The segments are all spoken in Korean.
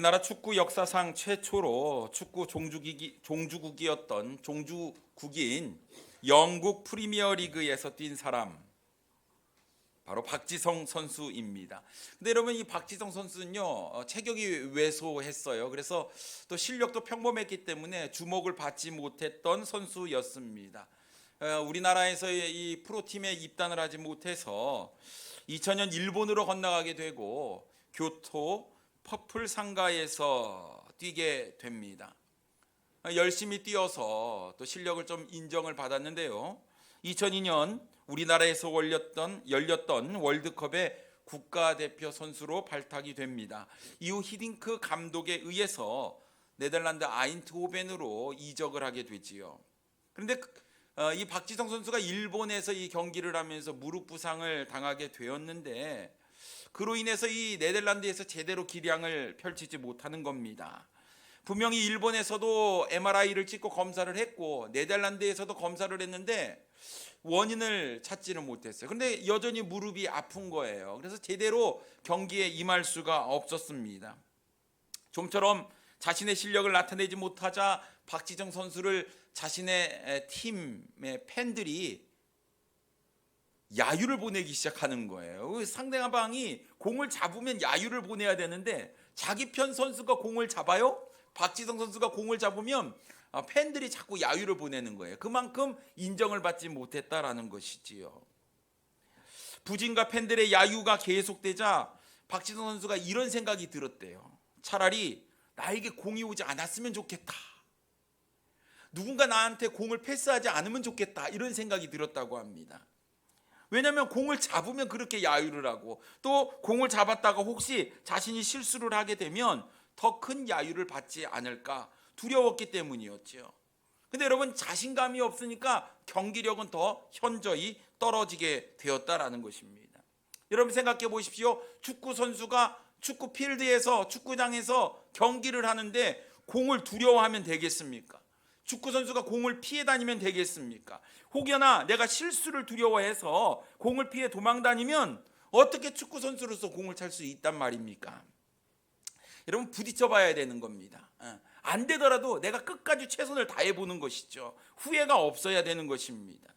우리나라 축구 역사상 최초로 축구 종주국인 영국 프리미어리그에서 뛴 사람, 바로 박지성 선수입니다. 근데 여러분, 이 박지성 선수는요, 체격이 왜소했어요. 그래서 또 실력도 평범했기 때문에 주목을 받지 못했던 선수였습니다. 우리나라에서의 이 프로팀에 입단을 하지 못해서 2000년 일본으로 건너가게 되고 교토 퍼플 상가에서 뛰게 됩니다. 열심히 뛰어서 또 실력을 좀 인정을 받았는데요. 2002년 우리나라에서 열렸던 월드컵의 국가대표 선수로 발탁이 됩니다. 이후 히딩크 감독에 의해서 네덜란드 아인트호벤으로 이적을 하게 되지요. 그런데 이 박지성 선수가 일본에서 이 경기를 하면서 무릎 부상을 당하게 되었는데, 그로 인해서 이 네덜란드에서 제대로 기량을 펼치지 못하는 겁니다. 분명히 일본에서도 MRI를 찍고 검사를 했고 네덜란드에서도 검사를 했는데 원인을 찾지는 못했어요. 그런데 여전히 무릎이 아픈 거예요. 그래서 제대로 경기에 임할 수가 없었습니다. 좀처럼 자신의 실력을 나타내지 못하자 박지성 선수를 자신의 팀의 팬들이 야유를 보내기 시작하는 거예요. 상대방이 공을 잡으면 야유를 보내야 되는데 자기 편 선수가 공을 잡아요? 박지성 선수가 공을 잡으면 팬들이 자꾸 야유를 보내는 거예요. 그만큼 인정을 받지 못했다라는 것이지요. 부진과 팬들의 야유가 계속되자 박지성 선수가 이런 생각이 들었대요. 차라리 나에게 공이 오지 않았으면 좋겠다. 누군가 나한테 공을 패스하지 않으면 좋겠다. 이런 생각이 들었다고 합니다. 왜냐하면 공을 잡으면 그렇게 야유를 하고, 또 공을 잡았다가 혹시 자신이 실수를 하게 되면 더 큰 야유를 받지 않을까 두려웠기 때문이었죠. 근데 여러분, 자신감이 없으니까 경기력은 더 현저히 떨어지게 되었다라는 것입니다. 여러분 생각해 보십시오. 축구 선수가 축구 필드에서, 축구장에서 경기를 하는데 공을 두려워하면 되겠습니까? 축구 선수가 공을 피해 다니면 되겠습니까? 혹여나 내가 실수를 두려워해서 공을 피해 도망 다니면 어떻게 축구 선수로서 공을 찰 수 있단 말입니까? 여러분, 부딪혀 봐야 되는 겁니다. 안 되더라도 내가 끝까지 최선을 다해 보는 것이죠. 후회가 없어야 되는 것입니다.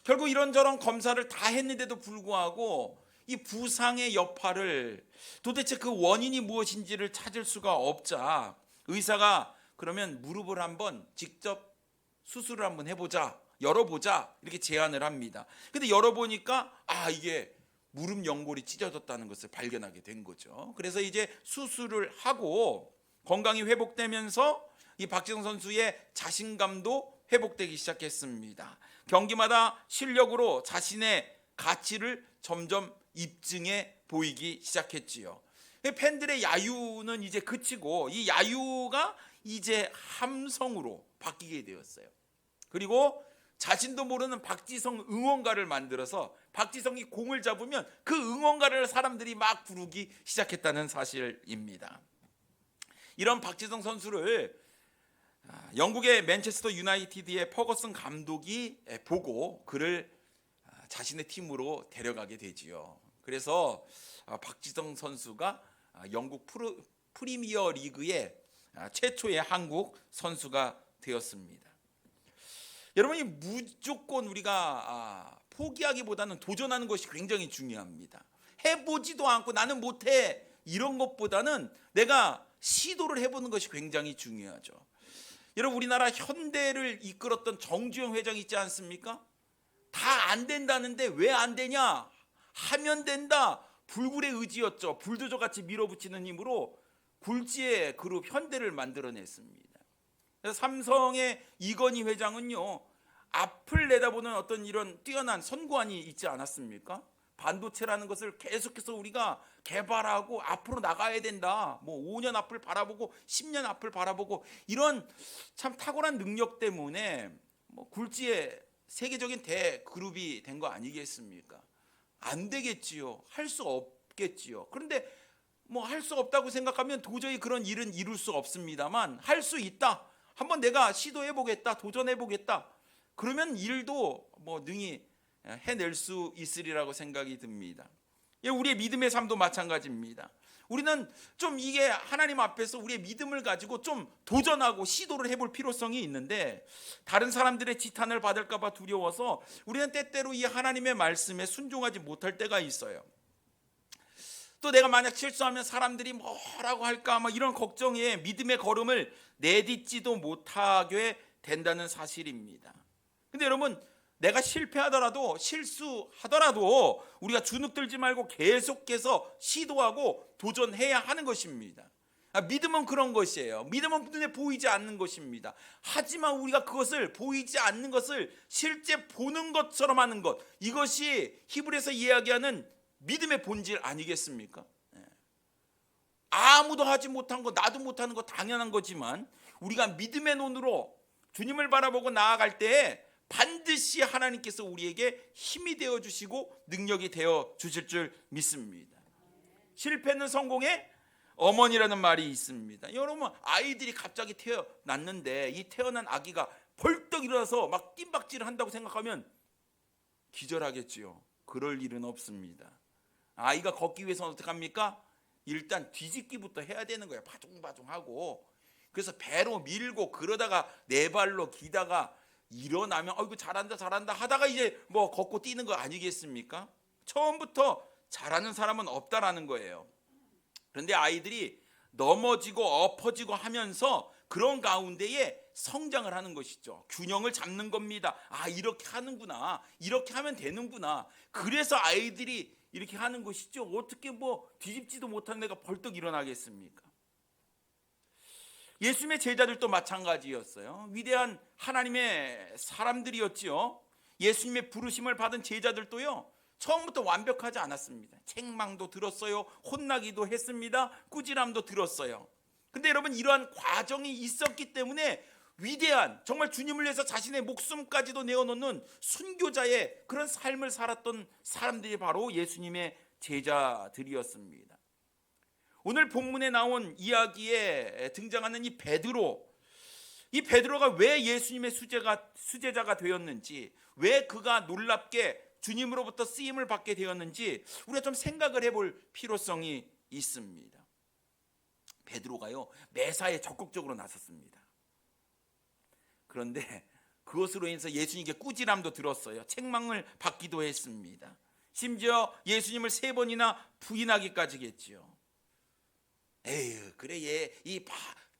결국 이런저런 검사를 다 했는데도 불구하고 이 부상의 여파를, 도대체 그 원인이 무엇인지를 찾을 수가 없자 의사가 그러면 무릎을 한번 직접 수술을 한번 해보자, 열어보자, 이렇게 제안을 합니다. 근데 열어보니까 이게 무릎 연골이 찢어졌다는 것을 발견하게 된 거죠. 그래서 이제 수술을 하고 건강이 회복되면서 이 박지성 선수의 자신감도 회복되기 시작했습니다. 경기마다 실력으로 자신의 가치를 점점 입증해 보이기 시작했지요. 팬들의 야유는 이제 그치고 이 야유가 이제 함성으로 바뀌게 되었어요. 그리고 자신도 모르는 박지성 응원가를 만들어서 박지성이 공을 잡으면 그 응원가를 사람들이 막 부르기 시작했다는 사실입니다. 이런 박지성 선수를 영국의 맨체스터 유나이티드의 퍼거슨 감독이 보고 그를 자신의 팀으로 데려가게 되지요. 그래서 박지성 선수가 영국 프리미어 리그의 최초의 한국 선수가 되었습니다. 여러분이 무조건 우리가 포기하기보다는 도전하는 것이 굉장히 중요합니다. 해보지도 않고 나는 못해 이런 것보다는 내가 시도를 해보는 것이 굉장히 중요하죠. 여러분, 우리나라 현대를 이끌었던 정주영 회장 있지 않습니까? 다 안 된다는데 왜 안 되냐? 하면 된다. 불굴의 의지였죠. 불도저 같이 밀어붙이는 힘으로 굴지의 그룹 현대를 만들어냈습니다. 그래서 삼성의 이건희 회장은요, 앞을 내다보는 어떤 이런 뛰어난 선구안이 있지 않았습니까? 반도체라는 것을 계속해서 우리가 개발하고 앞으로 나가야 된다. 5년 앞을 바라보고 10년 앞을 바라보고 이런 참 탁월한 능력 때문에 굴지의 세계적인 대그룹이 된 거 아니겠습니까? 안 되겠지요. 할 수 없겠지요. 그런데 할 수 없다고 생각하면 도저히 그런 일은 이룰 수 없습니다만, 할 수 있다. 한번 내가 시도해보겠다, 도전해보겠다. 그러면 일도 능히 해낼 수 있으리라고 생각이 듭니다. 우리의 믿음의 삶도 마찬가지입니다. 우리는 좀 이게 하나님 앞에서 우리의 믿음을 가지고 좀 도전하고 시도를 해볼 필요성이 있는데, 다른 사람들의 지탄을 받을까 봐 두려워서 우리는 때때로 이 하나님의 말씀에 순종하지 못할 때가 있어요. 또 내가 만약 실수하면 사람들이 뭐라고 할까 이런 걱정에 믿음의 걸음을 내딛지도 못하게 된다는 사실입니다. 근데 여러분, 내가 실수하더라도 우리가 주눅들지 말고 계속해서 시도하고 도전해야 하는 것입니다. 믿음은 그런 것이에요. 믿음은 눈에 보이지 않는 것입니다. 하지만 우리가 그것을, 보이지 않는 것을 실제 보는 것처럼 하는 것, 이것이 히브리서 이야기하는 믿음의 본질 아니겠습니까? 아무도 하지 못한 거, 나도 못하는 거 당연한 거지만 우리가 믿음의 눈으로 주님을 바라보고 나아갈 때 반드시 하나님께서 우리에게 힘이 되어 주시고 능력이 되어 주실 줄 믿습니다. 실패는 성공의 어머니라는 말이 있습니다. 여러분, 아이들이 갑자기 태어났는데 이 태어난 아기가 벌떡 일어나서 막 뜀박질을 한다고 생각하면 기절하겠지요. 그럴 일은 없습니다. 아이가 걷기 위해서는 어떻게 합니까? 일단 뒤집기부터 해야 되는 거예요. 바둥바둥하고. 그래서 배로 밀고 그러다가 네 발로 기다가 일어나면 이거 잘한다 하다가 이제 걷고 뛰는 거 아니겠습니까? 처음부터 잘하는 사람은 없다라는 거예요. 그런데 아이들이 넘어지고 엎어지고 하면서 그런 가운데에 성장을 하는 것이죠. 균형을 잡는 겁니다. 이렇게 하는구나, 이렇게 하면 되는구나. 그래서 아이들이 이렇게 하는 것이죠. 어떻게 뒤집지도 못한 내가 벌떡 일어나겠습니까? 예수님의 제자들도 마찬가지였어요. 위대한 하나님의 사람들이었지요. 예수님의 부르심을 받은 제자들도요, 처음부터 완벽하지 않았습니다. 책망도 들었어요. 혼나기도 했습니다. 꾸지람도 들었어요. 근데 여러분, 이러한 과정이 있었기 때문에 위대한, 정말 주님을 위해서 자신의 목숨까지도 내어놓는 순교자의 그런 삶을 살았던 사람들이 바로 예수님의 제자들이었습니다. 오늘 본문에 나온 이야기에 등장하는 이 베드로가 왜 예수님의 수제자가 되었는지, 왜 그가 놀랍게 주님으로부터 쓰임을 받게 되었는지 우리가 좀 생각을 해볼 필요성이 있습니다. 베드로가요, 매사에 적극적으로 나섰습니다. 그런데 그것으로 인해서 예수님께 꾸지람도 들었어요. 책망을 받기도 했습니다. 심지어 예수님을 3번이나 부인하기까지 했지요. 그래,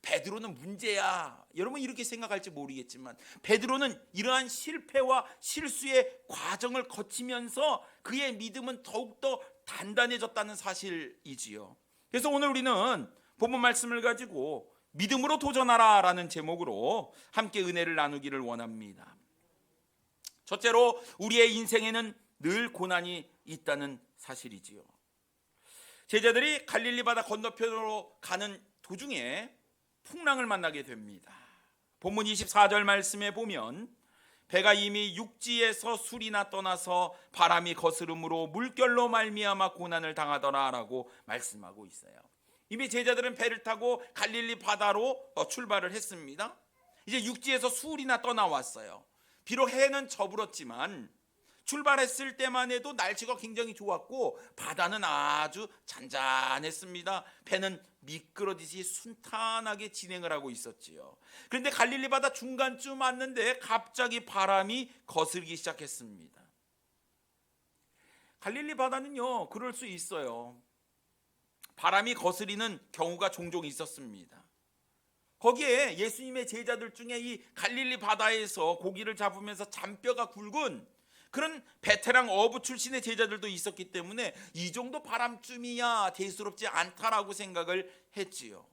베드로는 문제야. 여러분 이렇게 생각할지 모르겠지만 베드로는 이러한 실패와 실수의 과정을 거치면서 그의 믿음은 더욱더 단단해졌다는 사실이지요. 그래서 오늘 우리는 본문 말씀을 가지고 믿음으로 도전하라 라는 제목으로 함께 은혜를 나누기를 원합니다. 첫째로, 우리의 인생에는 늘 고난이 있다는 사실이지요. 제자들이 갈릴리 바다 건너편으로 가는 도중에 풍랑을 만나게 됩니다. 본문 24절 말씀에 보면 배가 이미 육지에서 술이나 떠나서 바람이 거스름으로 물결로 말미암아 고난을 당하더라라고 말씀하고 있어요. 이미 제자들은 배를 타고 갈릴리 바다로 출발을 했습니다. 이제 육지에서 술이나 떠나왔어요. 비록 해는 저물었지만 출발했을 때만 해도 날씨가 굉장히 좋았고 바다는 아주 잔잔했습니다. 배는 미끄러지듯이 순탄하게 진행을 하고 있었지요. 그런데 갈릴리 바다 중간쯤 왔는데 갑자기 바람이 거슬기 시작했습니다. 갈릴리 바다는요, 그럴 수 있어요. 바람이 거스리는 경우가 종종 있었습니다. 거기에 예수님의 제자들 중에 이 갈릴리 바다에서 고기를 잡으면서 잔뼈가 굵은 그런 베테랑 어부 출신의 제자들도 있었기 때문에 이 정도 바람쯤이야 대수롭지 않다라고 생각을 했지요.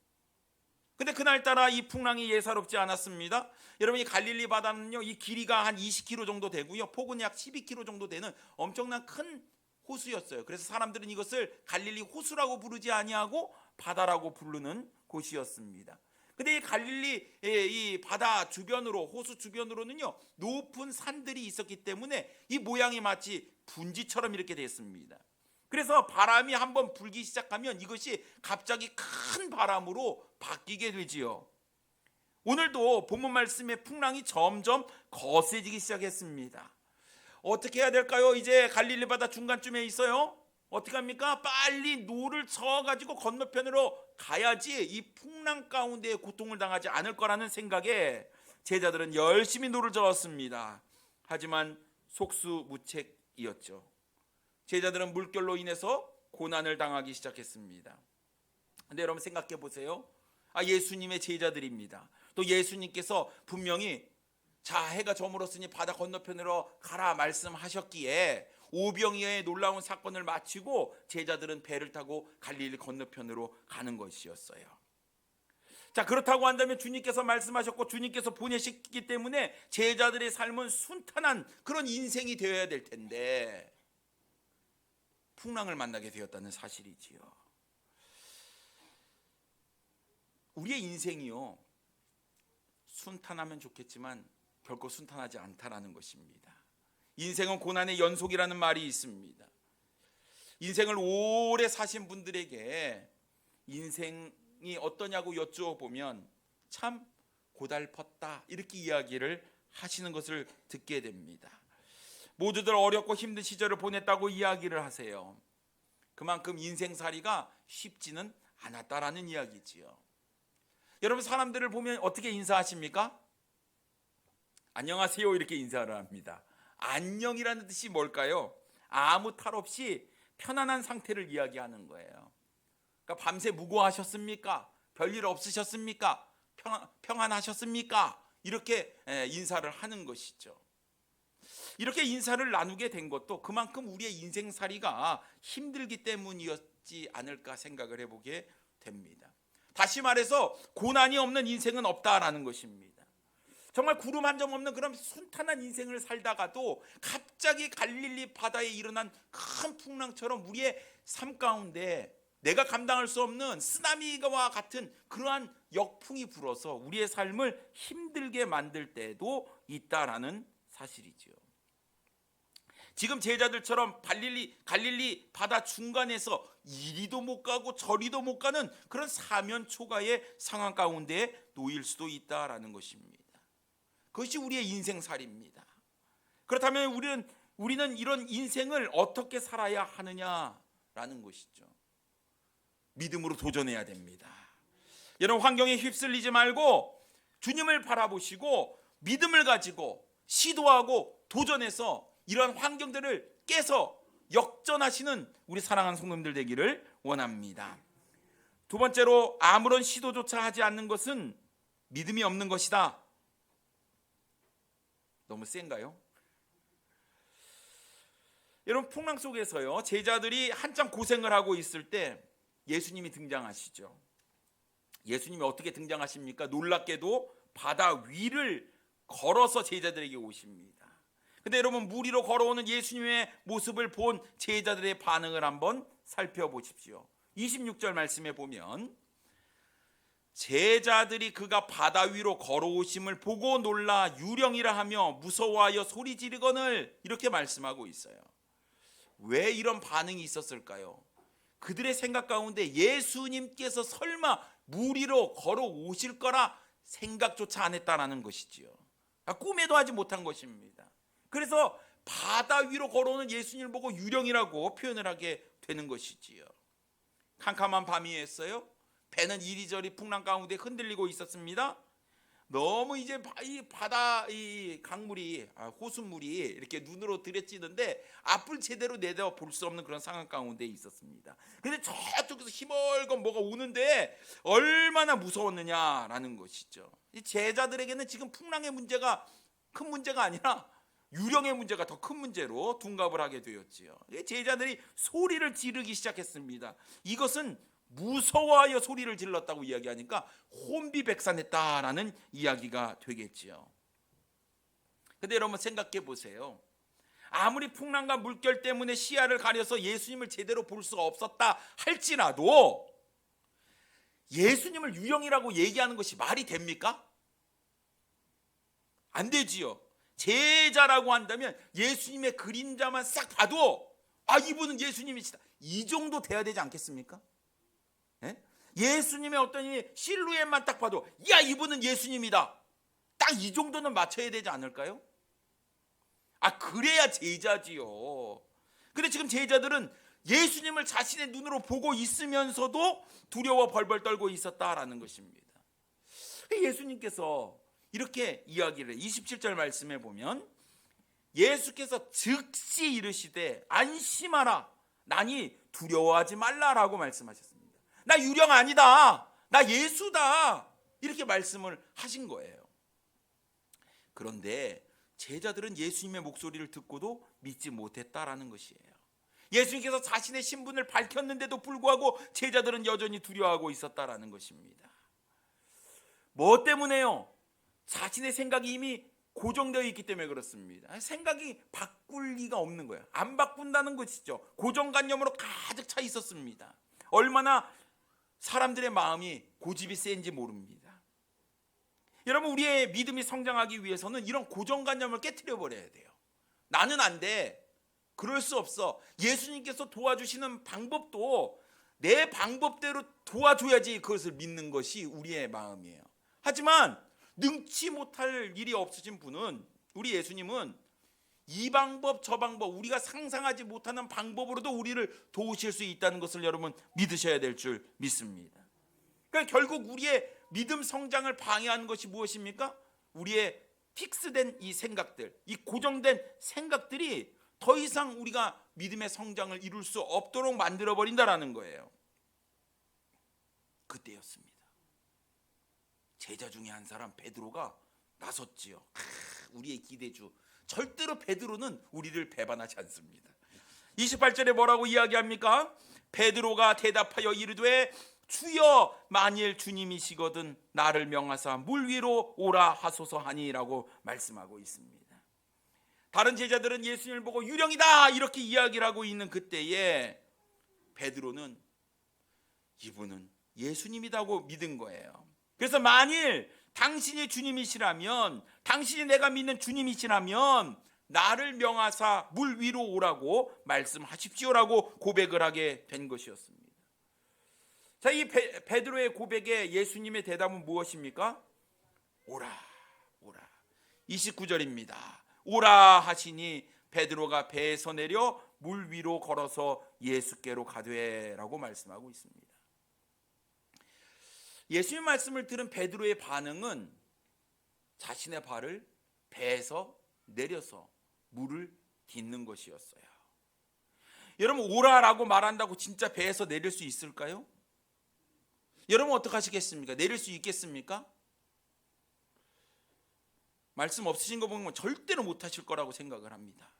근데 그날따라 이 풍랑이 예사롭지 않았습니다. 여러분, 이 갈릴리 바다는요, 이 길이가 한 20km 정도 되고요, 폭은 약 12km 정도 되는 엄청난 큰 호수였어요. 그래서 사람들은 이것을 갈릴리 호수라고 부르지 아니하고 바다라고 부르는 곳이었습니다. 근데 이 갈릴리 이 바다 주변으로, 호수 주변으로는요, 높은 산들이 있었기 때문에 이 모양이 마치 분지처럼 이렇게 됐습니다. 그래서 바람이 한번 불기 시작하면 이것이 갑자기 큰 바람으로 바뀌게 되지요. 오늘도 본문 말씀의 풍랑이 점점 거세지기 시작했습니다. 어떻게 해야 될까요? 이제 갈릴리 바다 중간쯤에 있어요. 어떻게 합니까? 빨리 노를 저어가지고 건너편으로 가야지 이 풍랑 가운데에 고통을 당하지 않을 거라는 생각에 제자들은 열심히 노를 저었습니다. 하지만 속수무책이었죠. 제자들은 물결로 인해서 고난을 당하기 시작했습니다. 근데 여러분 생각해 보세요. 예수님의 제자들입니다. 또 예수님께서 분명히 자, 해가 저물었으니 바다 건너편으로 가라 말씀하셨기에 오병이어의 놀라운 사건을 마치고 제자들은 배를 타고 갈릴리 건너편으로 가는 것이었어요. 자, 그렇다고 한다면 주님께서 말씀하셨고 주님께서 보내셨기 때문에 제자들의 삶은 순탄한 그런 인생이 되어야 될 텐데 풍랑을 만나게 되었다는 사실이지요. 우리의 인생이요, 순탄하면 좋겠지만 결코 순탄하지 않다라는 것입니다. 인생은 고난의 연속이라는 말이 있습니다. 인생을 오래 사신 분들에게 인생이 어떠냐고 여쭈어보면 참 고달팠다 이렇게 이야기를 하시는 것을 듣게 됩니다. 모두들 어렵고 힘든 시절을 보냈다고 이야기를 하세요. 그만큼 인생살이가 쉽지는 않았다라는 이야기지요. 여러분 사람들을 보면 어떻게 인사하십니까? 안녕하세요 이렇게 인사를 합니다. 안녕이라는 뜻이 뭘까요? 아무 탈 없이 편안한 상태를 이야기하는 거예요. 그러니까 밤새 무고하셨습니까? 별일 없으셨습니까? 평안하셨습니까? 이렇게 인사를 하는 것이죠. 이렇게 인사를 나누게 된 것도 그만큼 우리의 인생살이가 힘들기 때문이었지 않을까 생각을 해보게 됩니다. 다시 말해서 고난이 없는 인생은 없다라는 것입니다. 정말 구름 한 점 없는 그런 순탄한 인생을 살다가도 갑자기 갈릴리 바다에 일어난 큰 풍랑처럼 우리의 삶 가운데 내가 감당할 수 없는 쓰나미와 같은 그러한 역풍이 불어서 우리의 삶을 힘들게 만들 때도 있다라는 사실이죠. 지금 제자들처럼 갈릴리 바다 중간에서 이리도 못 가고 저리도 못 가는 그런 사면초가의 상황 가운데 놓일 수도 있다라는 것입니다. 그것이 우리의 인생살입니다. 그렇다면 우리는 이런 인생을 어떻게 살아야 하느냐라는 것이죠. 믿음으로 도전해야 됩니다. 여러분 환경에 휩쓸리지 말고 주님을 바라보시고 믿음을 가지고 시도하고 도전해서 이러한 환경들을 깨서 역전하시는 우리 사랑하는 성도님들 되기를 원합니다. 두 번째로 아무런 시도조차 하지 않는 것은 믿음이 없는 것이다. 너무 센가요? 여러분 풍랑 속에서요 제자들이 한참 고생을 하고 있을 때 예수님이 등장하시죠. 예수님이 어떻게 등장하십니까? 놀랍게도 바다 위를 걸어서 제자들에게 오십니다. 근데 여러분 물 위로 걸어오는 예수님의 모습을 본 제자들의 반응을 한번 살펴보십시오. 26절 말씀에 보면 제자들이 그가 바다 위로 걸어오심을 보고 놀라 유령이라 하며 무서워하여 소리 지르거늘 이렇게 말씀하고 있어요. 왜 이런 반응이 있었을까요? 그들의 생각 가운데 예수님께서 설마 물 위로 걸어오실 거라 생각조차 안 했다라는 것이지요. 꿈에도 하지 못한 것입니다. 그래서 바다 위로 걸어오는 예수님을 보고 유령이라고 표현을 하게 되는 것이지요. 캄캄한 밤이었어요. 배는 이리저리 풍랑 가운데 흔들리고 있었습니다. 너무 이제 이 바다 이 강물이 호수물이 이렇게 눈으로 들여찌는데 앞을 제대로 내다 볼 수 없는 그런 상황 가운데 있었습니다. 근데 저쪽에서 희멀건 뭐가 오는데 얼마나 무서웠느냐라는 것이죠. 이 제자들에게는 지금 풍랑의 문제가 큰 문제가 아니라 유령의 문제가 더 큰 문제로 둔갑을 하게 되었지요. 제자들이 소리를 지르기 시작했습니다. 이것은 무서워하여 소리를 질렀다고 이야기하니까 혼비백산했다라는 이야기가 되겠지요. 근데 여러분 생각해 보세요. 아무리 풍랑과 물결 때문에 시야를 가려서 예수님을 제대로 볼 수가 없었다 할지라도 예수님을 유령이라고 얘기하는 것이 말이 됩니까? 안 되지요. 제자라고 한다면 예수님의 그림자만 싹 봐도 이분은 예수님이시다, 이 정도 돼야 되지 않겠습니까? 예수님의 어떤 실루엣만 딱 봐도 이분은 예수님이다, 딱 이 정도는 맞춰야 되지 않을까요? 그래야 제자지요. 근데 지금 제자들은 예수님을 자신의 눈으로 보고 있으면서도 두려워 벌벌 떨고 있었다라는 것입니다. 예수님께서 이렇게 이야기를 27절 말씀에 보면 예수께서 즉시 이르시되 안심하라 나니 두려워하지 말라라고 말씀하셨습니다. 나 유령 아니다, 나 예수다, 이렇게 말씀을 하신 거예요. 그런데 제자들은 예수님의 목소리를 듣고도 믿지 못했다라는 것이에요. 예수님께서 자신의 신분을 밝혔는데도 불구하고 제자들은 여전히 두려워하고 있었다라는 것입니다. 뭐 때문에요? 자신의 생각이 이미 고정되어 있기 때문에 그렇습니다. 생각이 바꿀 리가 없는 거예요. 안 바꾼다는 것이죠. 고정관념으로 가득 차 있었습니다. 얼마나 사람들의 마음이 고집이 센지 모릅니다. 여러분, 우리의 믿음이 성장하기 위해서는 이런 고정관념을 깨트려 버려야 돼요. 나는 안 돼, 그럴 수 없어. 예수님께서 도와주시는 방법도 내 방법대로 도와줘야지 그것을 믿는 것이 우리의 마음이에요. 하지만 능치 못할 일이 없으신 분은, 우리 예수님은 이 방법 저 방법 우리가 상상하지 못하는 방법으로도 우리를 도우실 수 있다는 것을 여러분 믿으셔야 될 줄 믿습니다. 그러니까 결국 우리의 믿음 성장을 방해하는 것이 무엇입니까? 우리의 픽스된 이 생각들, 이 고정된 생각들이 더 이상 우리가 믿음의 성장을 이룰 수 없도록 만들어버린다라는 거예요. 그때였습니다. 제자 중에 한 사람 베드로가 나섰지요. 우리의 기대주. 절대로 베드로는 우리를 배반하지 않습니다. 28절에 뭐라고 이야기합니까? 베드로가 대답하여 이르되 주여 만일 주님이시거든 나를 명하사 물 위로 오라 하소서 하니라고 말씀하고 있습니다. 다른 제자들은 예수님을 보고 유령이다 이렇게 이야기를 하고 있는 그때에 베드로는 이분은 예수님이라고 믿은 거예요. 그래서 만일 당신이 주님이시라면, 당신이 내가 믿는 주님이시라면 나를 명하사 물 위로 오라고 말씀하십시오라고 고백을 하게 된 것이었습니다. 자, 이 베드로의 고백에 예수님의 대답은 무엇입니까? 오라, 오라. 29절입니다. 오라 하시니 베드로가 배에서 내려 물 위로 걸어서 예수께로 가되라고 말씀하고 있습니다. 예수님의 말씀을 들은 베드로의 반응은 자신의 발을 배에서 내려서 물을 딛는 것이었어요. 여러분, 오라라고 말한다고 진짜 배에서 내릴 수 있을까요? 여러분 어떻게 하시겠습니까? 내릴 수 있겠습니까? 말씀 없으신 거 보면 절대로 못하실 거라고 생각을 합니다.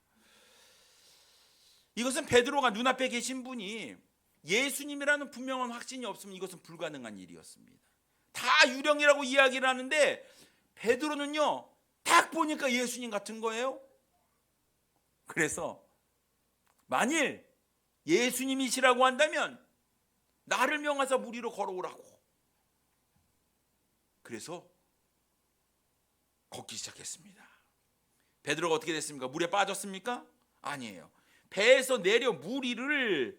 이것은 베드로가 눈앞에 계신 분이 예수님이라는 분명한 확신이 없으면 이것은 불가능한 일이었습니다. 다 유령이라고 이야기를 하는데 베드로는요, 딱 보니까 예수님 같은 거예요. 그래서 만일 예수님이시라고 한다면 나를 명하사 물 위로 걸어오라고. 그래서 걷기 시작했습니다. 베드로가 어떻게 됐습니까? 물에 빠졌습니까? 아니에요. 배에서 내려 물 위를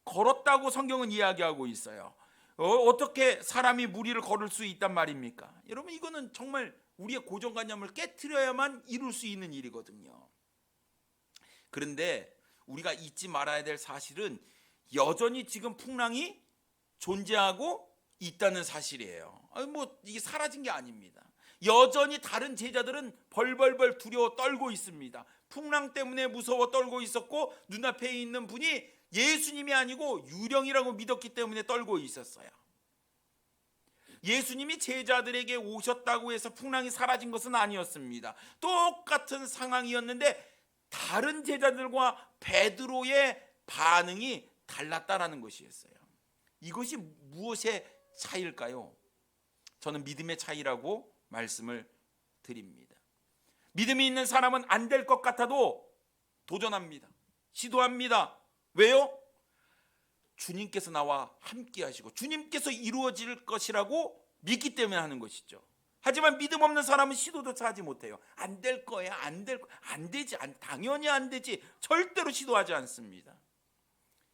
걸었다고 성경은 이야기하고 있어요. 어떻게 사람이 물 위를 걸을 수 있단 말입니까? 여러분, 이거는 정말 우리의 고정관념을 깨트려야만 이룰 수 있는 일이거든요. 그런데 우리가 잊지 말아야 될 사실은 여전히 지금 풍랑이 존재하고 있다는 사실이에요. 이게 사라진 게 아닙니다. 여전히 다른 제자들은 벌벌벌 두려워 떨고 있습니다. 풍랑 때문에 무서워 떨고 있었고 눈앞에 있는 분이 예수님이 아니고 유령이라고 믿었기 때문에 떨고 있었어요. 예수님이 제자들에게 오셨다고 해서 풍랑이 사라진 것은 아니었습니다. 똑같은 상황이었는데 다른 제자들과 베드로의 반응이 달랐다라는 것이었어요. 이것이 무엇의 차이일까요? 저는 믿음의 차이라고 말씀을 드립니다. 믿음이 있는 사람은 안 될 것 같아도 도전합니다. 시도합니다. 왜요? 주님께서 나와 함께 하시고 주님께서 이루어질 것이라고 믿기 때문에 하는 것이죠. 하지만 믿음 없는 사람은 시도조차 하지 못해요. 안 될 거야, 안 되지, 당연히 안 되지. 절대로 시도하지 않습니다.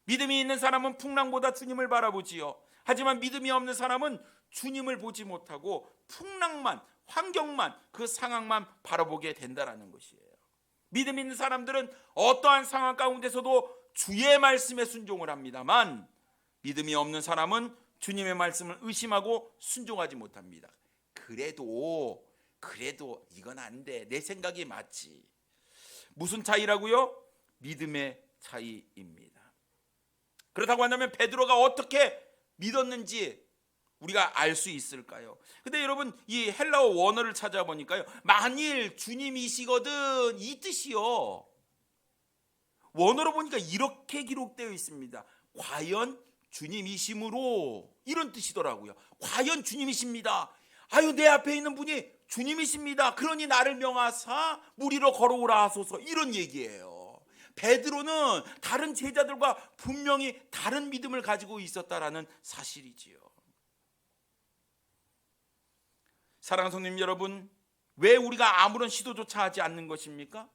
믿음이 있는 사람은 풍랑보다 주님을 바라보지요. 하지만 믿음이 없는 사람은 주님을 보지 못하고 풍랑만, 환경만, 그 상황만 바라보게 된다라는 것이에요. 믿음 있는 사람들은 어떠한 상황 가운데서도 주의 말씀에 순종을 합니다만 믿음이 없는 사람은 주님의 말씀을 의심하고 순종하지 못합니다. 그래도 이건 안 돼. 내 생각이 맞지. 무슨 차이라고요? 믿음의 차이입니다. 그렇다고 한다면 베드로가 어떻게 믿었는지 우리가 알 수 있을까요? 근데 여러분 이 헬라어 원어를 찾아보니까요, 만일 주님이시거든 이 뜻이요. 원어로 보니까 이렇게 기록되어 있습니다. 과연 주님이심으로, 이런 뜻이더라고요. 과연 주님이십니다. 아유, 내 앞에 있는 분이 주님이십니다. 그러니 나를 명하사 물 위로 걸어오라 하소서, 이런 얘기예요. 베드로는 다른 제자들과 분명히 다른 믿음을 가지고 있었다라는 사실이지요. 사랑하는 성도님 여러분, 왜 우리가 아무런 시도조차 하지 않는 것입니까?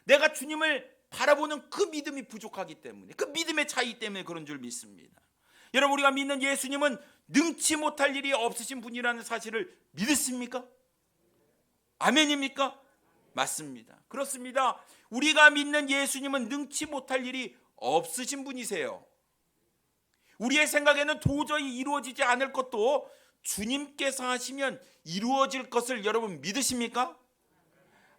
내가 주님을 바라보는 그 믿음이 부족하기 때문에, 그 믿음의 차이 때문에 그런 줄 믿습니다. 여러분, 우리가 믿는 예수님은 능치 못할 일이 없으신 분이라는 사실을 믿으십니까? 아멘입니까? 맞습니다. 그렇습니다. 우리가 믿는 예수님은 능치 못할 일이 없으신 분이세요. 우리의 생각에는 도저히 이루어지지 않을 것도 주님께서 하시면 이루어질 것을 여러분 믿으십니까?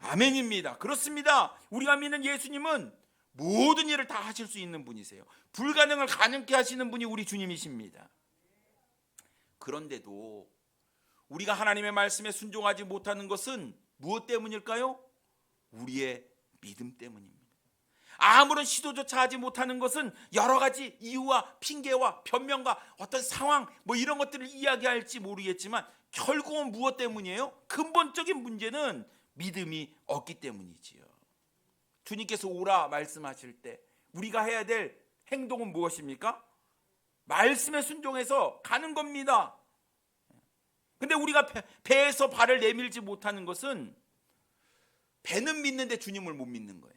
아멘입니다. 그렇습니다. 우리가 믿는 예수님은 모든 일을 다 하실 수 있는 분이세요. 불가능을 가능케 하시는 분이 우리 주님이십니다. 그런데도 우리가 하나님의 말씀에 순종하지 못하는 것은 무엇 때문일까요? 우리의 믿음 때문입니다. 아무런 시도조차 하지 못하는 것은 여러 가지 이유와 핑계와 변명과 어떤 상황 이런 것들을 이야기할지 모르겠지만 결국은 무엇 때문이에요? 근본적인 문제는 믿음이 없기 때문이지요. 주님께서 오라 말씀하실 때 우리가 해야 될 행동은 무엇입니까? 말씀에 순종해서 가는 겁니다. 근데 우리가 배에서 발을 내밀지 못하는 것은 배는 믿는데 주님을 못 믿는 거예요.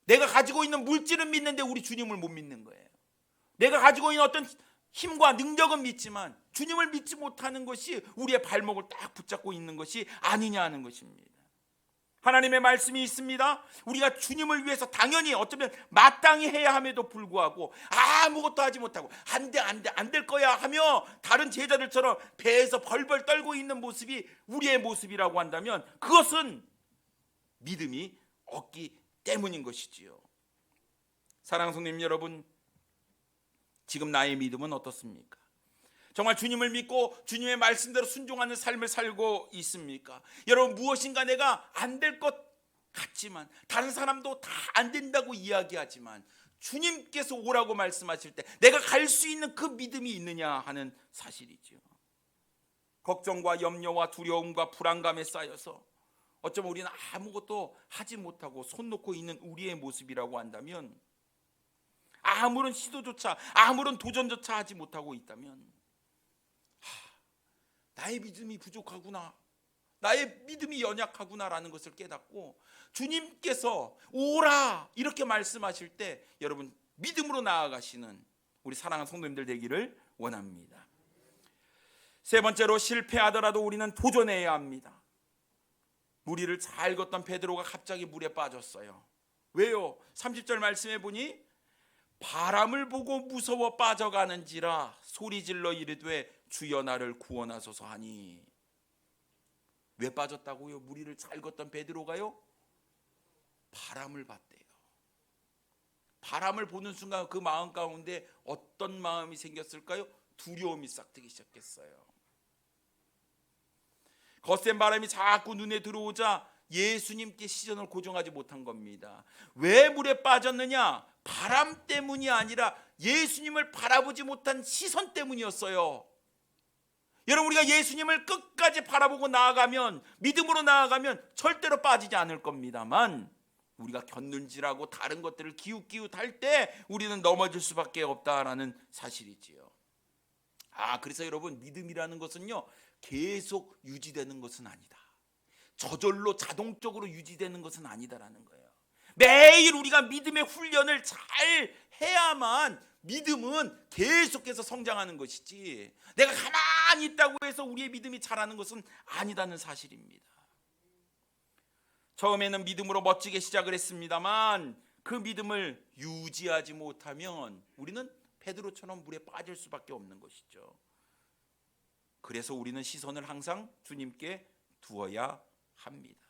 내가 가지고 있는 물질은 믿는데 우리 주님을 못 믿는 거예요. 내가 가지고 있는 어떤 힘과 능력은 믿지만 주님을 믿지 못하는 것이 우리의 발목을 딱 붙잡고 있는 것이 아니냐 하는 것입니다. 하나님의 말씀이 있습니다. 우리가 주님을 위해서 당연히 어쩌면 마땅히 해야 함에도 불구하고 아무것도 하지 못하고 안 될 거야 하며 다른 제자들처럼 배에서 벌벌 떨고 있는 모습이 우리의 모습이라고 한다면 그것은 믿음이 없기 때문인 것이지요. 사랑하는 성도님 여러분, 지금 나의 믿음은 어떻습니까? 정말 주님을 믿고 주님의 말씀대로 순종하는 삶을 살고 있습니까? 여러분, 무엇인가 내가 안 될 것 같지만 다른 사람도 다 안 된다고 이야기하지만 주님께서 오라고 말씀하실 때 내가 갈 수 있는 그 믿음이 있느냐 하는 사실이죠. 걱정과 염려와 두려움과 불안감에 쌓여서 어쩌면 우리는 아무것도 하지 못하고 손 놓고 있는 우리의 모습이라고 한다면, 아무런 시도조차 아무런 도전조차 하지 못하고 있다면 나의 믿음이 부족하구나, 나의 믿음이 연약하구나라는 것을 깨닫고 주님께서 오라 이렇게 말씀하실 때 여러분 믿음으로 나아가시는 우리 사랑하는 성도님들 되기를 원합니다. 세 번째로, 실패하더라도 우리는 도전해야 합니다. 무리를 잘 걷던 베드로가 갑자기 물에 빠졌어요. 왜요? 30절 말씀해 보니 바람을 보고 무서워 빠져가는지라 소리질러 이르되 주여 나를 구원하소서 하니. 왜 빠졌다고요? 무리를 잘 걷던 베드로가요, 바람을 봤대요. 바람을 보는 순간 그 마음 가운데 어떤 마음이 생겼을까요? 두려움이 싹트기 시작했어요. 거센 바람이 자꾸 눈에 들어오자 예수님께 시선을 고정하지 못한 겁니다. 왜 물에 빠졌느냐? 바람 때문이 아니라 예수님을 바라보지 못한 시선 때문이었어요. 여러분, 우리가 예수님을 끝까지 바라보고 나아가면, 믿음으로 나아가면 절대로 빠지지 않을 겁니다만, 우리가 곁눈질하고 다른 것들을 기웃기웃할 때 우리는 넘어질 수밖에 없다라는 사실이지요. 그래서 여러분, 믿음이라는 것은요, 계속 유지되는 것은 아니다. 저절로 자동적으로 유지되는 것은 아니다라는 거예요. 매일 우리가 믿음의 훈련을 잘 해야만 믿음은 계속해서 성장하는 것이지, 내가 가만히 있다고 해서 우리의 믿음이 자라는 것은 아니다는 사실입니다. 처음에는 믿음으로 멋지게 시작을 했습니다만 그 믿음을 유지하지 못하면 우리는 베드로처럼 물에 빠질 수밖에 없는 것이죠. 그래서 우리는 시선을 항상 주님께 두어야 합니다.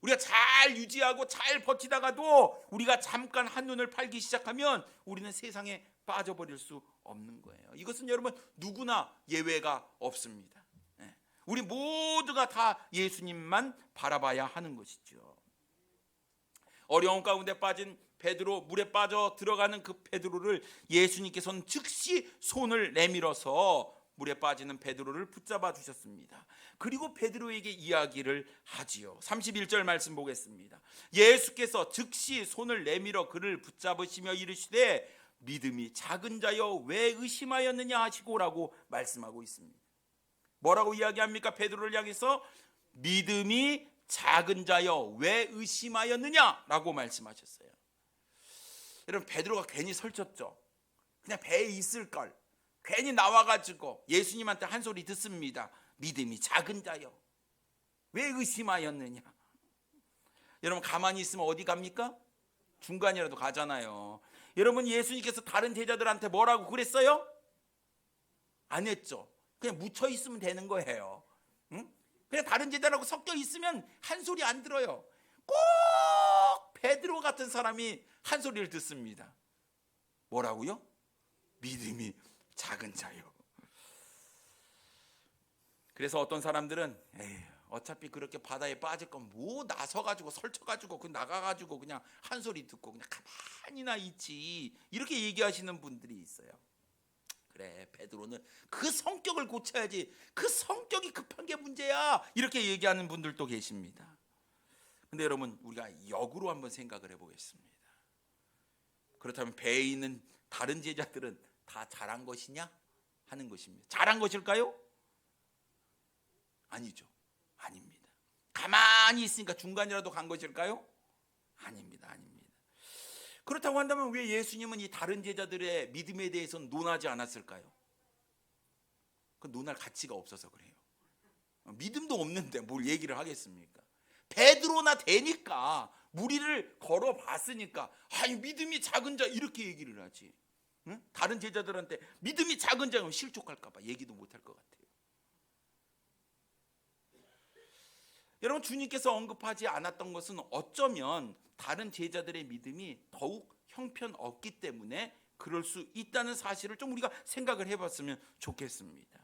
우리가 잘 유지하고 잘 버티다가도 우리가 잠깐 한눈을 팔기 시작하면 우리는 세상에 빠져버릴 수 없는 거예요. 이것은 여러분 누구나 예외가 없습니다. 우리 모두가 다 예수님만 바라봐야 하는 것이죠. 어려움 가운데 빠진 베드로, 물에 빠져 들어가는 그 베드로를 예수님께서는 즉시 손을 내밀어서 물에 빠지는 베드로를 붙잡아 주셨습니다. 그리고 베드로에게 이야기를 하지요. 31절 말씀 보겠습니다. 예수께서 즉시 손을 내밀어 그를 붙잡으시며 이르시되 믿음이 작은 자여 왜 의심하였느냐 하시고라고 말씀하고 있습니다. 뭐라고 이야기합니까? 베드로를 향해서 믿음이 작은 자여 왜 의심하였느냐라고 말씀하셨어요. 여러분 베드로가 괜히 설쳤죠. 그냥 배에 있을 걸 괜히 나와가지고 예수님한테 한 소리 듣습니다. 믿음이 작은 자여 왜 의심하였느냐. 여러분 가만히 있으면 어디 갑니까? 중간이라도 가잖아요. 여러분 예수님께서 다른 제자들한테 뭐라고 그랬어요? 안 했죠. 그냥 묻혀 있으면 되는 거예요. 응? 그냥 다른 제자라고 섞여 있으면 한 소리 안 들어요. 꼭 베드로 같은 사람이 한 소리를 듣습니다. 뭐라고요? 믿음이 작은 자요. 그래서 어떤 사람들은 어차피 그렇게 바다에 빠질 건 뭐 나서가지고 설쳐가지고 그 나가가지고 그냥 한 소리 듣고 그냥 가만히나 있지 이렇게 얘기하시는 분들이 있어요. 그래 베드로는 그 성격을 고쳐야지 그 성격이 급한 게 문제야 이렇게 얘기하는 분들도 계십니다. 근데 여러분 우리가 역으로 한번 생각을 해보겠습니다. 그렇다면 배에 있는 다른 제자들은 다 잘한 것이냐 하는 것입니다. 잘한 것일까요? 아니죠. 아닙니다. 가만히 있으니까 중간이라도 간 것일까요? 아닙니다. 아닙니다. 그렇다고 한다면 왜 예수님은 이 다른 제자들의 믿음에 대해서는 논하지 않았을까요? 그 논할 가치가 없어서 그래요. 믿음도 없는데 뭘 얘기를 하겠습니까? 베드로나 되니까 무리를 걸어봤으니까 아니 믿음이 작은 자 이렇게 얘기를 하지. 응? 다른 제자들한테 믿음이 작은 자면 실족할까 봐 얘기도 못할 것 같아요. 여러분 주님께서 언급하지 않았던 것은 어쩌면 다른 제자들의 믿음이 더욱 형편없기 때문에 그럴 수 있다는 사실을 좀 우리가 생각을 해봤으면 좋겠습니다.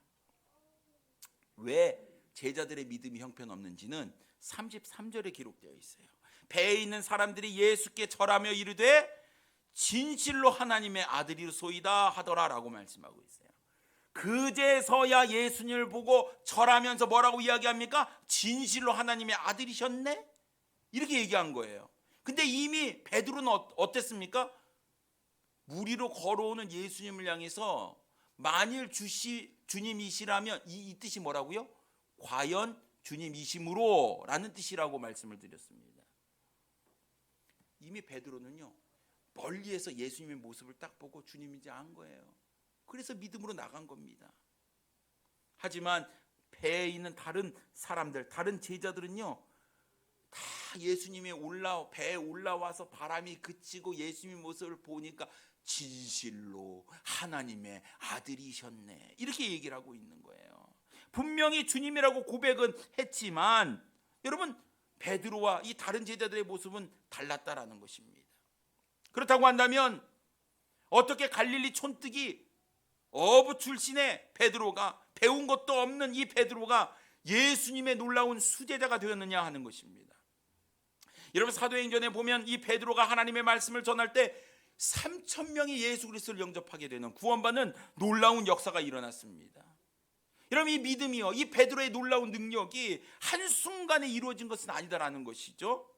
왜 제자들의 믿음이 형편없는지는 33절에 기록되어 있어요. 배에 있는 사람들이 예수께 절하며 이르되 진실로 하나님의 아들이소이다 하더라 라고 말씀하고 있어요. 그제서야 예수님을 보고 절하면서 뭐라고 이야기합니까? 진실로 하나님의 아들이셨네? 이렇게 얘기한 거예요. 근데 이미 베드로는 어땠습니까? 무리로 걸어오는 예수님을 향해서 만일 주님이시라면 이 뜻이 뭐라고요? 과연 주님이심으로 라는 뜻이라고 말씀을 드렸습니다. 이미 베드로는요 멀리에서 예수님의 모습을 딱 보고 주님인지 안 거예요. 그래서 믿음으로 나간 겁니다. 하지만 배에 있는 다른 사람들, 다른 제자들은요 다 예수님이 배에 올라와서 바람이 그치고 예수님의 모습을 보니까 진실로 하나님의 아들이셨네 이렇게 얘기를 하고 있는 거예요. 분명히 주님이라고 고백은 했지만 여러분 베드로와 이 다른 제자들의 모습은 달랐다라는 것입니다. 그렇다고 한다면 어떻게 갈릴리 촌뜨기 어부 출신의 베드로가 배운 것도 없는 이 베드로가 예수님의 놀라운 수제자가 되었느냐 하는 것입니다. 여러분 사도행전에 보면 이 베드로가 하나님의 말씀을 전할 때 3,000명이 예수 그리스도를 영접하게 되는 구원받는 놀라운 역사가 일어났습니다. 여러분 이 믿음이요 이 베드로의 놀라운 능력이 한순간에 이루어진 것은 아니다라는 것이죠.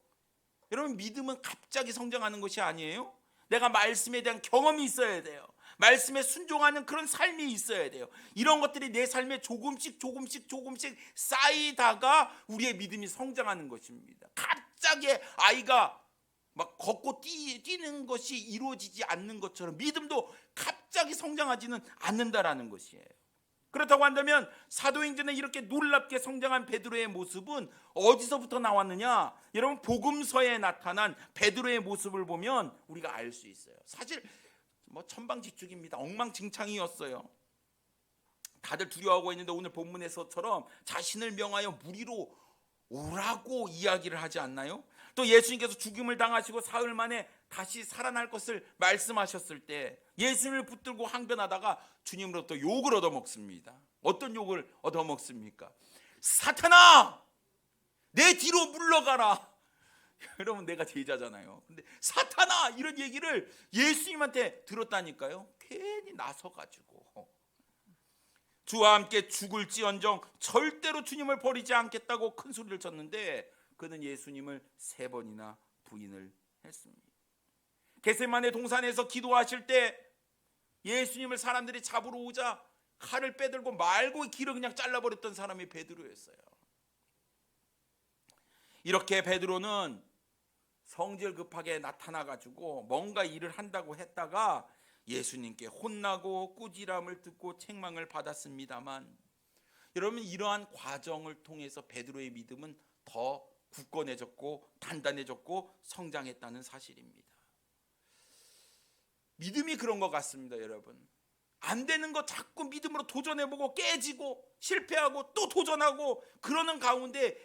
여러분 믿음은 갑자기 성장하는 것이 아니에요. 내가 말씀에 대한 경험이 있어야 돼요. 말씀에 순종하는 그런 삶이 있어야 돼요. 이런 것들이 내 삶에 조금씩 쌓이다가 우리의 믿음이 성장하는 것입니다. 갑자기 아이가 막 걷고 뛰는 것이 이루어지지 않는 것처럼 믿음도 갑자기 성장하지는 않는다라는 것이에요. 그렇다고 한다면 사도행전에 이렇게 놀랍게 성장한 베드로의 모습은 어디서부터 나왔느냐? 여러분, 복음서에 나타난 베드로의 모습을 보면 우리가 알 수 있어요. 사실 뭐 천방지축입니다. 엉망진창이었어요. 다들 두려워하고 있는데 오늘 본문에서처럼 자신을 명하여 무리로 오라고 이야기를 하지 않나요? 또 예수님께서 죽임을 당하시고 사흘 만에 다시 살아날 것을 말씀하셨을 때 예수님을 붙들고 항변하다가 주님으로부터 욕을 얻어먹습니다. 어떤 욕을 얻어먹습니까? 사탄아, 내 뒤로 물러가라. 여러분, 내가 제자잖아요. 근데 사탄아, 이런 얘기를 예수님한테 들었다니까요. 괜히 나서가지고 주와 함께 죽을지언정 절대로 주님을 버리지 않겠다고 큰 소리를 쳤는데 그는 예수님을 3번이나 부인을 했습니다. 겟세마네 동산에서 기도하실 때 예수님을 사람들이 잡으러 오자 칼을 빼들고 말고 길을 그냥 잘라버렸던 사람이 베드로였어요. 이렇게 베드로는 성질 급하게 나타나가지고 뭔가 일을 한다고 했다가 예수님께 혼나고 꾸지람을 듣고 책망을 받았습니다만, 여러분, 이러한 과정을 통해서 베드로의 믿음은 더 굳건해졌고 단단해졌고 성장했다는 사실입니다. 믿음이 그런 것 같습니다. 여러분, 안 되는 거 자꾸 믿음으로 도전해보고 깨지고 실패하고 또 도전하고 그러는 가운데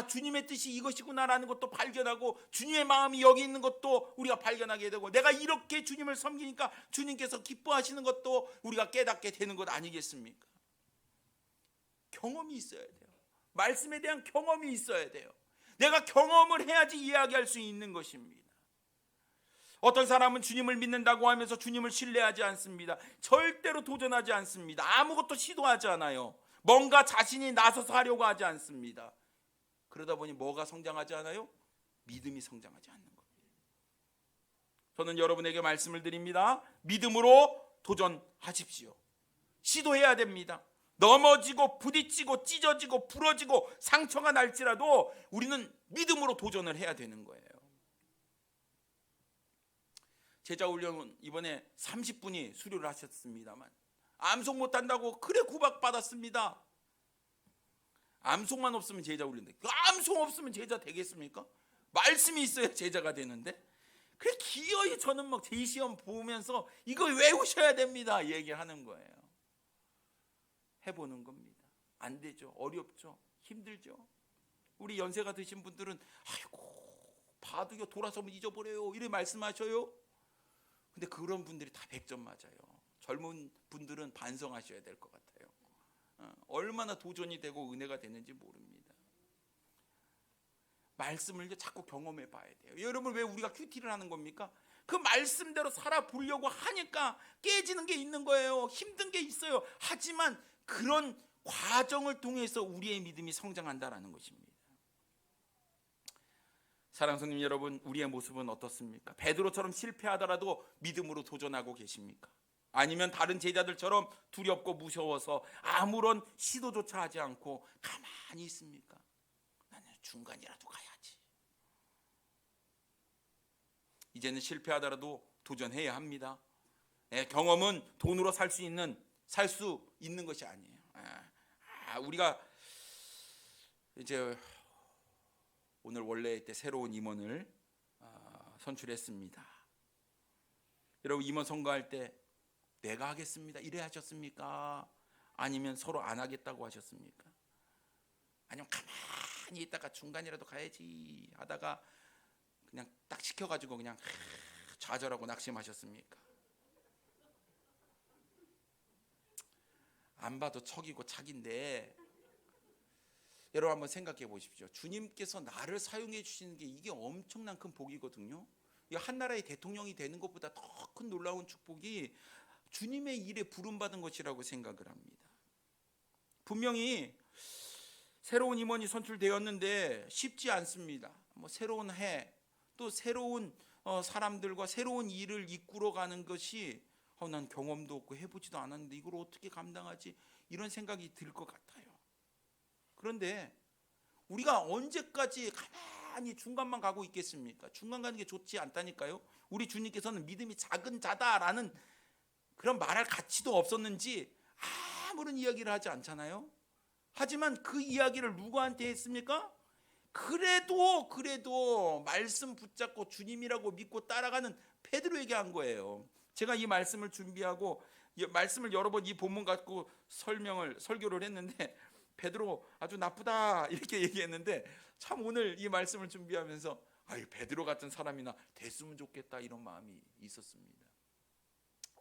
주님의 뜻이 이것이구나라는 것도 발견하고 주님의 마음이 여기 있는 것도 우리가 발견하게 되고 내가 이렇게 주님을 섬기니까 주님께서 기뻐하시는 것도 우리가 깨닫게 되는 것 아니겠습니까? 경험이 있어야 돼요. 말씀에 대한 경험이 있어야 돼요. 내가 경험을 해야지 이야기할 수 있는 것입니다. 어떤 사람은 주님을 믿는다고 하면서 주님을 신뢰하지 않습니다. 절대로 도전하지 않습니다. 아무것도 시도하지 않아요. 뭔가 자신이 나서서 하려고 하지 않습니다. 그러다 보니 뭐가 성장하지 않아요? 믿음이 성장하지 않는 겁니다. 저는 여러분에게 말씀을 드립니다. 믿음으로 도전하십시오. 시도해야 됩니다. 넘어지고 부딪히고 찢어지고 부러지고 상처가 날지라도 우리는 믿음으로 도전을 해야 되는 거예요. 제자훈련 이번에 30분이 수료를 하셨습니다만 암송 못한다고 그래 구박받았습니다. 암송만 없으면 제자훈련돼. 암송 없으면 제자 되겠습니까? 말씀이 있어야 제자가 되는데. 그래 기어이 저는 막 제시험 보면서 이거 외우셔야 됩니다 얘기하는 거예요. 해보는 겁니다. 안 되죠. 어렵죠. 힘들죠. 우리 연세가 드신 분들은 아이고 봐도요 돌아서면 잊어버려요 이렇게 말씀하셔요. 근데 그런 분들이 다 100점 맞아요. 젊은 분들은 반성하셔야 될 것 같아요. 얼마나 도전이 되고 은혜가 되는지 모릅니다. 말씀을 자꾸 경험해 봐야 돼요. 여러분, 왜 우리가 큐티를 하는 겁니까? 그 말씀대로 살아보려고 하니까 깨지는 게 있는 거예요. 힘든 게 있어요. 하지만 그런 과정을 통해서 우리의 믿음이 성장한다라는 것입니다. 사랑하는 성님 여러분, 우리의 모습은 어떻습니까? 베드로처럼 실패하더라도 믿음으로 도전하고 계십니까? 아니면 다른 제자들처럼 두렵고 무서워서 아무런 시도조차 하지 않고 가만히 있습니까? 나는 중간이라도 가야지. 이제는 실패하더라도 도전해야 합니다. 경험은 돈으로 살 수 있는 것이 아니에요. 우리가 이제 오늘 원래 때 새로운 임원을 선출했습니다. 여러분, 임원 선거할 때 내가 하겠습니다 이래 하셨습니까? 아니면 서로 안 하겠다고 하셨습니까? 아니면 가만히 있다가 중간이라도 가야지 하다가 그냥 딱 시켜가지고 그냥 좌절하고 낙심하셨습니까? 안 봐도 척이고 착인데 여러분 한번 생각해 보십시오. 주님께서 나를 사용해 주시는 게 이게 엄청난 큰 복이거든요. 한 나라의 대통령이 되는 것보다 더 큰 놀라운 축복이 주님의 일에 부름받은 것이라고 생각을 합니다. 분명히 새로운 임원이 선출되었는데 쉽지 않습니다. 새로운 해, 또 새로운 사람들과 새로운 일을 이끌어가는 것이 난 경험도 없고 해보지도 않았는데 이걸 어떻게 감당하지? 이런 생각이 들 것 같아요. 그런데 우리가 언제까지 가만히 중간만 가고 있겠습니까? 중간 가는 게 좋지 않다니까요. 우리 주님께서는 믿음이 작은 자다라는 그런 말할 가치도 없었는지 아무런 이야기를 하지 않잖아요. 하지만 그 이야기를 누구한테 했습니까? 그래도 말씀 붙잡고 주님이라고 믿고 따라가는 베드로에게 한 거예요. 제가 이 말씀을 준비하고 이 말씀을 여러 번 이 본문 갖고 설교를 했는데 베드로 아주 나쁘다 이렇게 얘기했는데 참 오늘 이 말씀을 준비하면서 아유 베드로 같은 사람이나 됐으면 좋겠다 이런 마음이 있었습니다.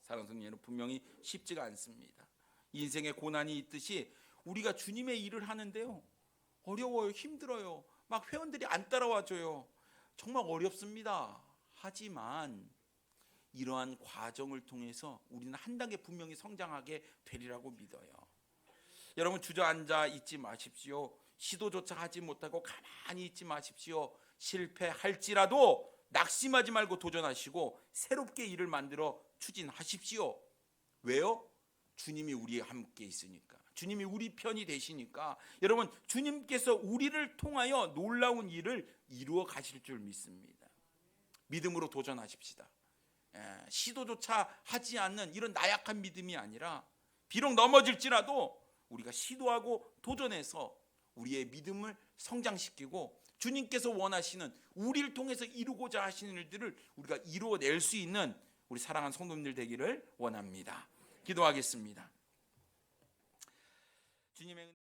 사랑하는 성도 여러분, 분명히 쉽지가 않습니다. 인생에 고난이 있듯이 우리가 주님의 일을 하는데요, 어려워요, 힘들어요. 막 회원들이 안 따라와줘요. 정말 어렵습니다. 하지만 이러한 과정을 통해서 우리는 한 단계 분명히 성장하게 되리라고 믿어요. 여러분 주저앉아 있지 마십시오. 시도조차 하지 못하고 가만히 있지 마십시오. 실패할지라도 낙심하지 말고 도전하시고 새롭게 일을 만들어 추진하십시오. 왜요? 주님이 우리와 함께 있으니까. 주님이 우리 편이 되시니까. 여러분 주님께서 우리를 통하여 놀라운 일을 이루어 가실 줄 믿습니다. 믿음으로 도전하십시다. 시도조차 하지 않는 이런 나약한 믿음이 아니라 비록 넘어질지라도 우리가 시도하고 도전해서 우리의 믿음을 성장시키고 주님께서 원하시는 우리를 통해서 이루고자 하시는 일들을 우리가 이루어낼 수 있는 우리 사랑하는 성도님들 되기를 원합니다. 기도하겠습니다. 주님의